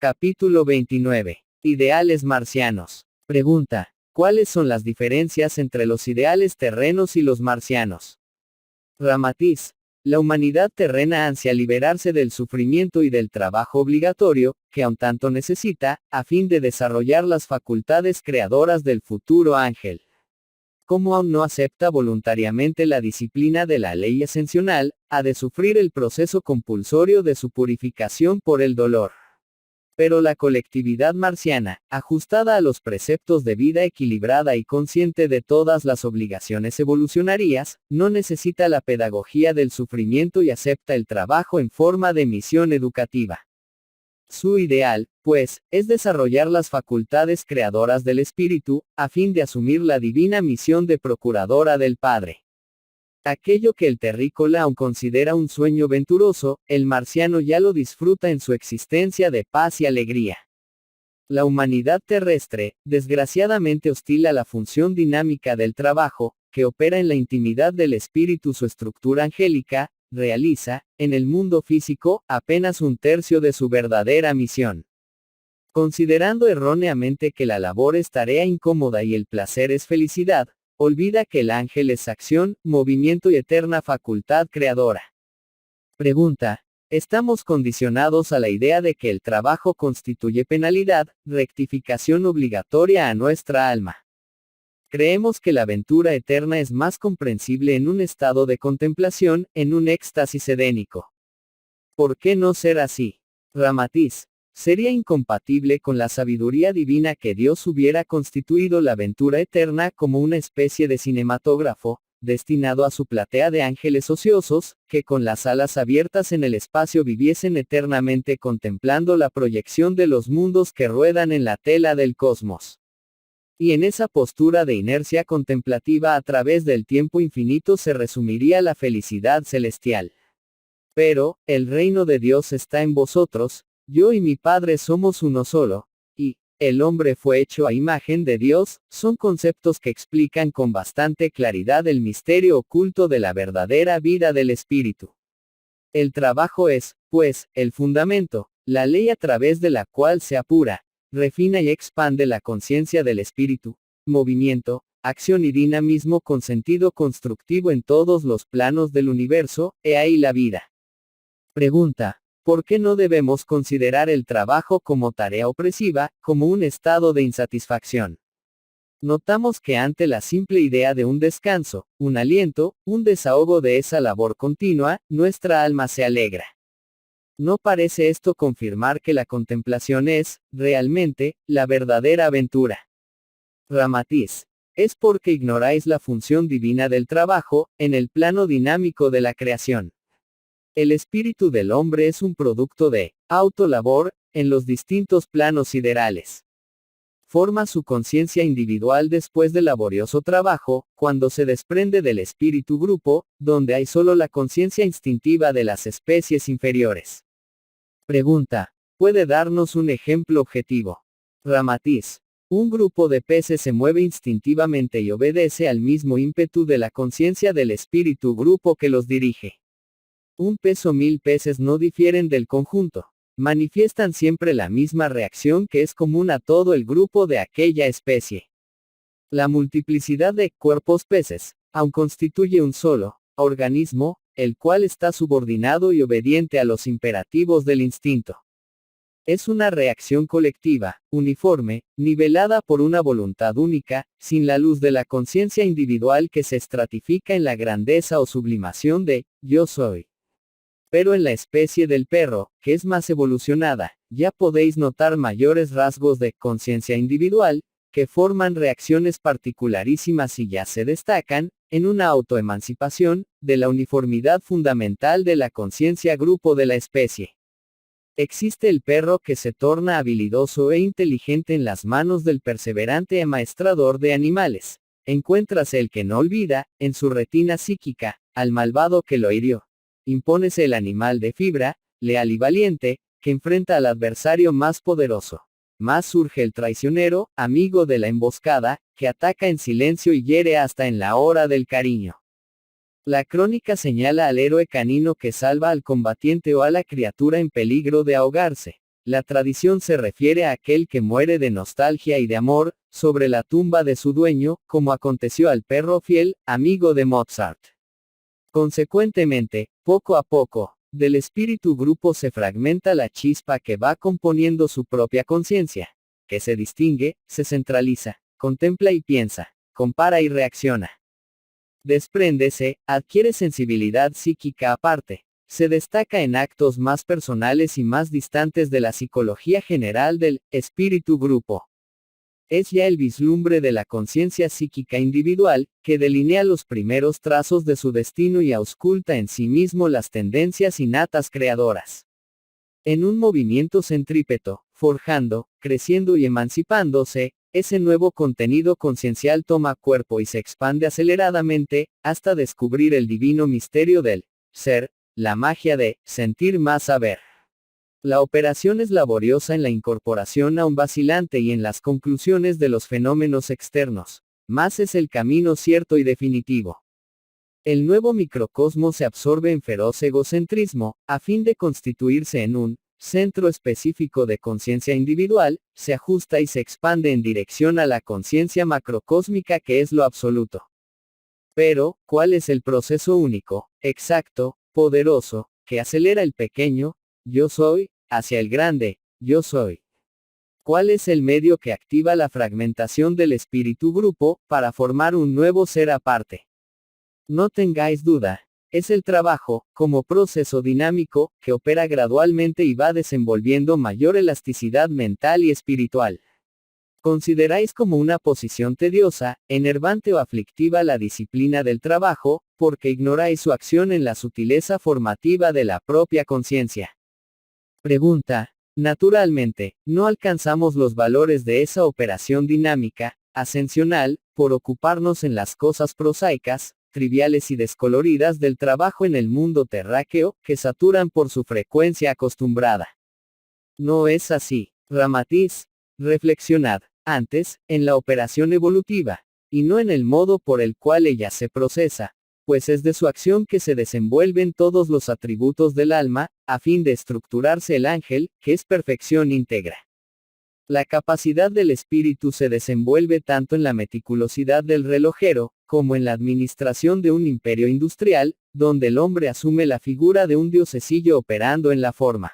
Capítulo 29. Ideales marcianos. Pregunta: ¿cuáles son las diferencias entre los ideales terrenos y los marcianos? Ramatiz: la humanidad terrena ansía liberarse del sufrimiento y del trabajo obligatorio, que aun tanto necesita, a fin de desarrollar las facultades creadoras del futuro ángel. Como aún no acepta voluntariamente la disciplina de la ley ascensional, ha de sufrir el proceso compulsorio de su purificación por el dolor. Pero la colectividad marciana, ajustada a los preceptos de vida equilibrada y consciente de todas las obligaciones evolucionarias, no necesita la pedagogía del sufrimiento y acepta el trabajo en forma de misión educativa. Su ideal, pues, es desarrollar las facultades creadoras del espíritu, a fin de asumir la divina misión de procuradora del Padre. Aquello que el terrícola aún considera un sueño venturoso, el marciano ya lo disfruta en su existencia de paz y alegría. La humanidad terrestre, desgraciadamente hostil a la función dinámica del trabajo, que opera en la intimidad del espíritu su estructura angélica, realiza, en el mundo físico, apenas un tercio de su verdadera misión. Considerando erróneamente que la labor es tarea incómoda y el placer es felicidad, olvida que el ángel es acción, movimiento y eterna facultad creadora. Pregunta: ¿estamos condicionados a la idea de que el trabajo constituye penalidad, rectificación obligatoria a nuestra alma? Creemos que la aventura eterna es más comprensible en un estado de contemplación, en un éxtasis edénico. ¿Por qué no ser así? Ramatiz: sería incompatible con la sabiduría divina que Dios hubiera constituido la aventura eterna como una especie de cinematógrafo, destinado a su platea de ángeles ociosos, que con las alas abiertas en el espacio viviesen eternamente contemplando la proyección de los mundos que ruedan en la tela del cosmos. Y en esa postura de inercia contemplativa a través del tiempo infinito se resumiría la felicidad celestial. Pero, el reino de Dios está en vosotros, yo y mi Padre somos uno solo, y, el hombre fue hecho a imagen de Dios, son conceptos que explican con bastante claridad el misterio oculto de la verdadera vida del espíritu. El trabajo es, pues, el fundamento, la ley a través de la cual se apura, refina y expande la conciencia del espíritu, movimiento, acción y dinamismo con sentido constructivo en todos los planos del universo, he ahí la vida. Pregunta: ¿por qué no debemos considerar el trabajo como tarea opresiva, como un estado de insatisfacción? Notamos que ante la simple idea de un descanso, un aliento, un desahogo de esa labor continua, nuestra alma se alegra. ¿No parece esto confirmar que la contemplación es, realmente, la verdadera aventura? Ramatiz: es porque ignoráis la función divina del trabajo, en el plano dinámico de la creación. El espíritu del hombre es un producto de autolabor, en los distintos planos siderales. Forma su conciencia individual después del laborioso trabajo, cuando se desprende del espíritu grupo, donde hay solo la conciencia instintiva de las especies inferiores. Pregunta: ¿puede darnos un ejemplo objetivo? Ramatiz: un grupo de peces se mueve instintivamente y obedece al mismo ímpetu de la conciencia del espíritu grupo que los dirige. Un pez o 1000 peces no difieren del conjunto. Manifiestan siempre la misma reacción que es común a todo el grupo de aquella especie. La multiplicidad de cuerpos peces, aun constituye un solo organismo, el cual está subordinado y obediente a los imperativos del instinto. Es una reacción colectiva, uniforme, nivelada por una voluntad única, sin la luz de la conciencia individual que se estratifica en la grandeza o sublimación de yo soy. Pero en la especie del perro, que es más evolucionada, ya podéis notar mayores rasgos de conciencia individual, que forman reacciones particularísimas y ya se destacan, en una autoemancipación, de la uniformidad fundamental de la conciencia grupo de la especie. Existe el perro que se torna habilidoso e inteligente en las manos del perseverante amaestrador de animales. Encuéntrase el que no olvida, en su retina psíquica, al malvado que lo hirió. Impónese el animal de fibra, leal y valiente, que enfrenta al adversario más poderoso. Más surge el traicionero, amigo de la emboscada, que ataca en silencio y hiere hasta en la hora del cariño. La crónica señala al héroe canino que salva al combatiente o a la criatura en peligro de ahogarse. La tradición se refiere a aquel que muere de nostalgia y de amor, sobre la tumba de su dueño, como aconteció al perro fiel, amigo de Mozart. Consecuentemente, poco a poco, del espíritu grupo se fragmenta la chispa que va componiendo su propia conciencia, que se distingue, se centraliza, contempla y piensa, compara y reacciona. Despréndese, adquiere sensibilidad psíquica aparte, se destaca en actos más personales y más distantes de la psicología general del espíritu grupo. Es ya el vislumbre de la conciencia psíquica individual, que delinea los primeros trazos de su destino y ausculta en sí mismo las tendencias innatas creadoras. En un movimiento centrípeto, forjando, creciendo y emancipándose, ese nuevo contenido conciencial toma cuerpo y se expande aceleradamente, hasta descubrir el divino misterio del ser, la magia de sentir más saber. La operación es laboriosa en la incorporación a un vacilante y en las conclusiones de los fenómenos externos, más es el camino cierto y definitivo. El nuevo microcosmos se absorbe en feroz egocentrismo, a fin de constituirse en un centro específico de conciencia individual, se ajusta y se expande en dirección a la conciencia macrocósmica que es lo absoluto. Pero, ¿cuál es el proceso único, exacto, poderoso, que acelera el pequeño, yo soy, hacia el grande, yo soy? ¿Cuál es el medio que activa la fragmentación del espíritu grupo, para formar un nuevo ser aparte? No tengáis duda, es el trabajo, como proceso dinámico, que opera gradualmente y va desenvolviendo mayor elasticidad mental y espiritual. Consideráis como una posición tediosa, enervante o aflictiva la disciplina del trabajo, porque ignoráis su acción en la sutileza formativa de la propia conciencia. Pregunta. Naturalmente, no alcanzamos los valores de esa operación dinámica, ascensional, por ocuparnos en las cosas prosaicas, triviales y descoloridas del trabajo en el mundo terráqueo, que saturan por su frecuencia acostumbrada. No es así. Ramatiz. Reflexionad, antes, en la operación evolutiva, y no en el modo por el cual ella se procesa, pues es de su acción que se desenvuelven todos los atributos del alma, a fin de estructurarse el ángel, que es perfección íntegra. La capacidad del espíritu se desenvuelve tanto en la meticulosidad del relojero, como en la administración de un imperio industrial, donde el hombre asume la figura de un diosecillo operando en la forma.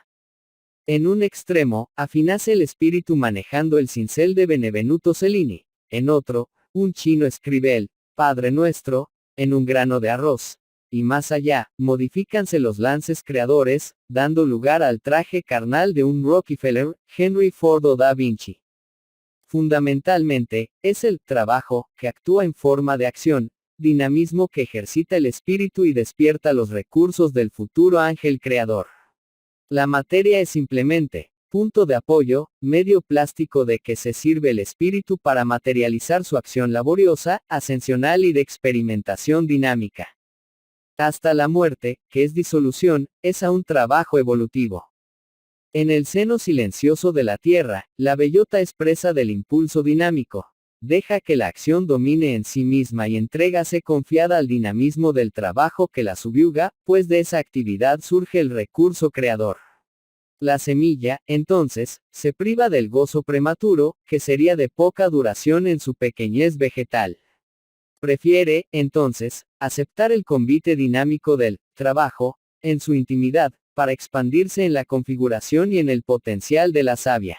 En un extremo, afinase el espíritu manejando el cincel de Benvenuto Cellini, en otro, un chino escribe el Padre Nuestro, en un grano de arroz, y más allá, modifícanse los lances creadores, dando lugar al traje carnal de un Rockefeller, Henry Ford o Da Vinci. Fundamentalmente, es el trabajo, que actúa en forma de acción, dinamismo que ejercita el espíritu y despierta los recursos del futuro ángel creador. La materia es simplemente, punto de apoyo, medio plástico de que se sirve el espíritu para materializar su acción laboriosa, ascensional y de experimentación dinámica. Hasta la muerte, que es disolución, es aún trabajo evolutivo. En el seno silencioso de la tierra, la bellota es presa del impulso dinámico. Deja que la acción domine en sí misma y entrégase confiada al dinamismo del trabajo que la subyuga, pues de esa actividad surge el recurso creador. La semilla, entonces, se priva del gozo prematuro, que sería de poca duración en su pequeñez vegetal. Prefiere, entonces, aceptar el convite dinámico del trabajo, en su intimidad, para expandirse en la configuración y en el potencial de la savia.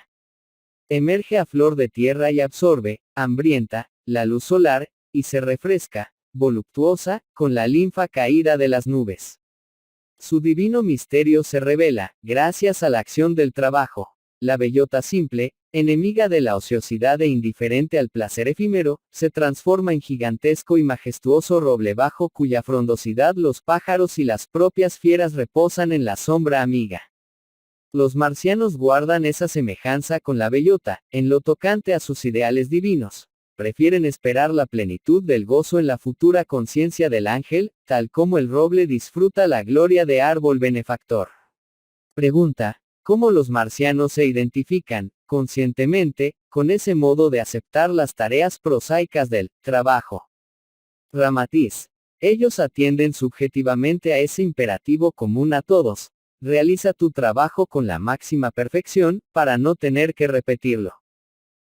Emerge a flor de tierra y absorbe, hambrienta, la luz solar, y se refresca, voluptuosa, con la linfa caída de las nubes. Su divino misterio se revela, gracias a la acción del trabajo. La bellota simple, enemiga de la ociosidad e indiferente al placer efímero, se transforma en gigantesco y majestuoso roble bajo cuya frondosidad los pájaros y las propias fieras reposan en la sombra amiga. Los marcianos guardan esa semejanza con la bellota, en lo tocante a sus ideales divinos. Prefieren esperar la plenitud del gozo en la futura conciencia del ángel, tal como el roble disfruta la gloria de árbol benefactor. Pregunta. ¿Cómo los marcianos se identifican, conscientemente, con ese modo de aceptar las tareas prosaicas del trabajo? Ramatiz. Ellos atienden subjetivamente a ese imperativo común a todos, realiza tu trabajo con la máxima perfección, para no tener que repetirlo.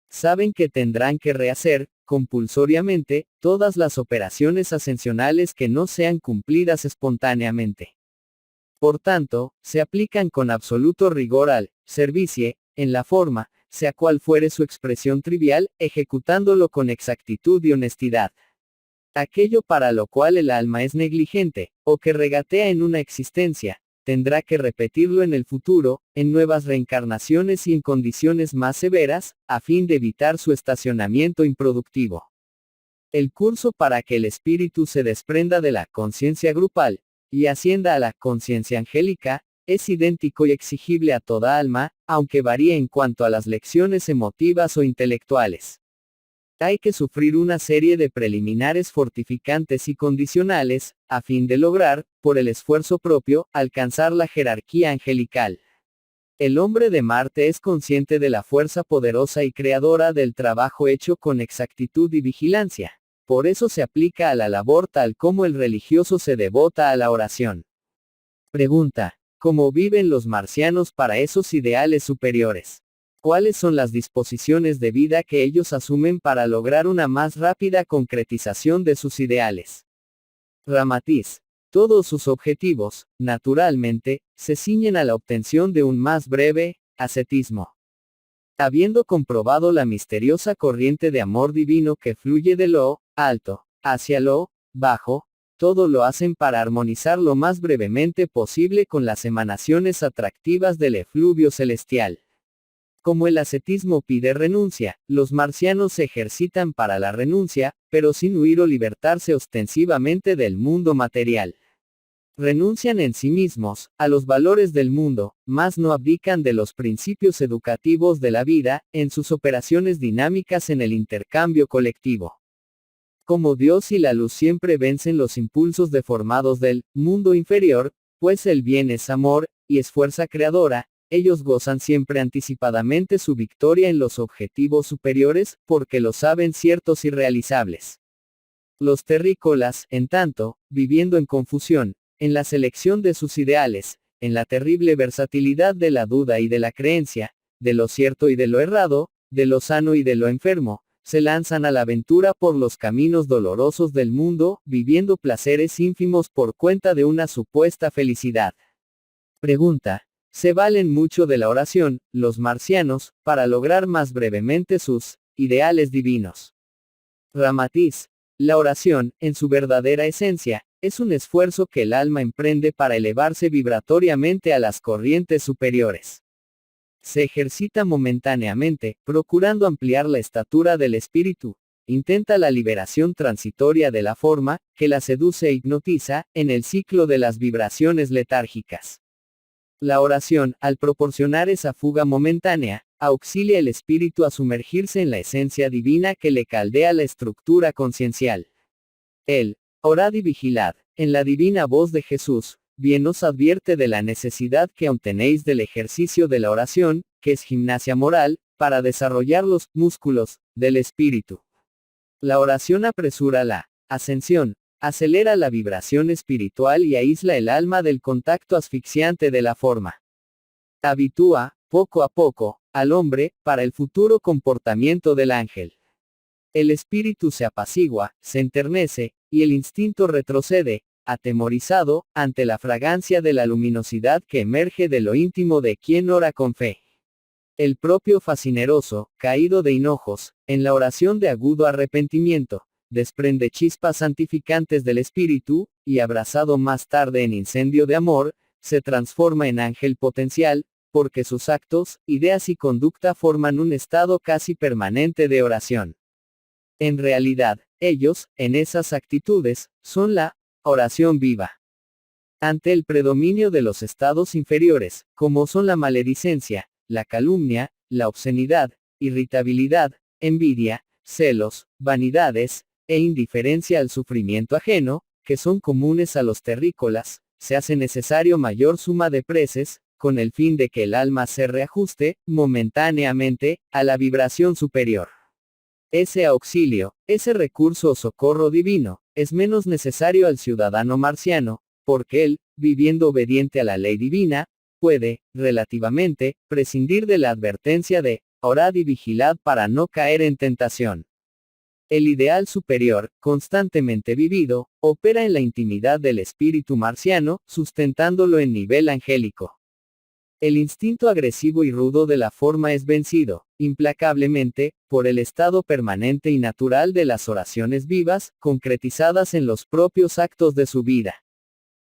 Saben que tendrán que rehacer, compulsoriamente, todas las operaciones ascensionales que no sean cumplidas espontáneamente. Por tanto, se aplican con absoluto rigor al servicio, en la forma, sea cual fuere su expresión trivial, ejecutándolo con exactitud y honestidad. Aquello para lo cual el alma es negligente, o que regatea en una existencia, tendrá que repetirlo en el futuro, en nuevas reencarnaciones y en condiciones más severas, a fin de evitar su estacionamiento improductivo. El curso para que el espíritu se desprenda de la conciencia grupal, y ascienda a la conciencia angélica, es idéntico y exigible a toda alma, aunque varíe en cuanto a las lecciones emotivas o intelectuales. Hay que sufrir una serie de preliminares fortificantes y condicionales, a fin de lograr, por el esfuerzo propio, alcanzar la jerarquía angelical. El hombre de Marte es consciente de la fuerza poderosa y creadora del trabajo hecho con exactitud y vigilancia. Por eso se aplica a la labor tal como el religioso se devota a la oración. Pregunta: ¿cómo viven los marcianos para esos ideales superiores? ¿Cuáles son las disposiciones de vida que ellos asumen para lograr una más rápida concretización de sus ideales? Ramatiz: todos sus objetivos, naturalmente, se ciñen a la obtención de un más breve ascetismo. Habiendo comprobado la misteriosa corriente de amor divino que fluye de lo alto hacia lo bajo, todo lo hacen para armonizar lo más brevemente posible con las emanaciones atractivas del efluvio celestial. Como el ascetismo pide renuncia, los marcianos se ejercitan para la renuncia, pero sin huir o libertarse ostensivamente del mundo material. Renuncian en sí mismos, a los valores del mundo, mas no abdican de los principios educativos de la vida, en sus operaciones dinámicas en el intercambio colectivo. Como Dios y la luz siempre vencen los impulsos deformados del mundo inferior, pues el bien es amor, y es fuerza creadora, ellos gozan siempre anticipadamente su victoria en los objetivos superiores, porque lo saben ciertos y realizables. Los terrícolas, en tanto, viviendo en confusión, en la selección de sus ideales, en la terrible versatilidad de la duda y de la creencia, de lo cierto y de lo errado, de lo sano y de lo enfermo, se lanzan a la aventura por los caminos dolorosos del mundo, viviendo placeres ínfimos por cuenta de una supuesta felicidad. Pregunta: ¿se valen mucho de la oración, los marcianos, para lograr más brevemente sus ideales divinos? Ramatiz: la oración, en su verdadera esencia, es un esfuerzo que el alma emprende para elevarse vibratoriamente a las corrientes superiores. Se ejercita momentáneamente, procurando ampliar la estatura del espíritu. Intenta la liberación transitoria de la forma, que la seduce e hipnotiza, en el ciclo de las vibraciones letárgicas. La oración, al proporcionar esa fuga momentánea, auxilia al espíritu a sumergirse en la esencia divina que le caldea la estructura conciencial. El orad y vigilad, en la divina voz de Jesús, bien os advierte de la necesidad que aún tenéis del ejercicio de la oración, que es gimnasia moral, para desarrollar los músculos del espíritu. La oración apresura la ascensión, acelera la vibración espiritual y aísla el alma del contacto asfixiante de la forma. Habitúa, poco a poco, al hombre, para el futuro comportamiento del ángel. El espíritu se apacigua, se enternece, y el instinto retrocede, atemorizado, ante la fragancia de la luminosidad que emerge de lo íntimo de quien ora con fe. El propio fascineroso, caído de hinojos, en la oración de agudo arrepentimiento, desprende chispas santificantes del espíritu, y abrazado más tarde en incendio de amor, se transforma en ángel potencial, porque sus actos, ideas y conducta forman un estado casi permanente de oración. En realidad, ellos, en esas actitudes, son la oración viva. Ante el predominio de los estados inferiores, como son la maledicencia, la calumnia, la obscenidad, irritabilidad, envidia, celos, vanidades, e indiferencia al sufrimiento ajeno, que son comunes a los terrícolas, se hace necesario mayor suma de preces, con el fin de que el alma se reajuste, momentáneamente, a la vibración superior. Ese auxilio, ese recurso o socorro divino, es menos necesario al ciudadano marciano, porque él, viviendo obediente a la ley divina, puede, relativamente, prescindir de la advertencia de, orad y vigilad para no caer en tentación. El ideal superior, constantemente vivido, opera en la intimidad del espíritu marciano, sustentándolo en nivel angélico. El instinto agresivo y rudo de la forma es vencido, implacablemente, por el estado permanente y natural de las oraciones vivas, concretizadas en los propios actos de su vida.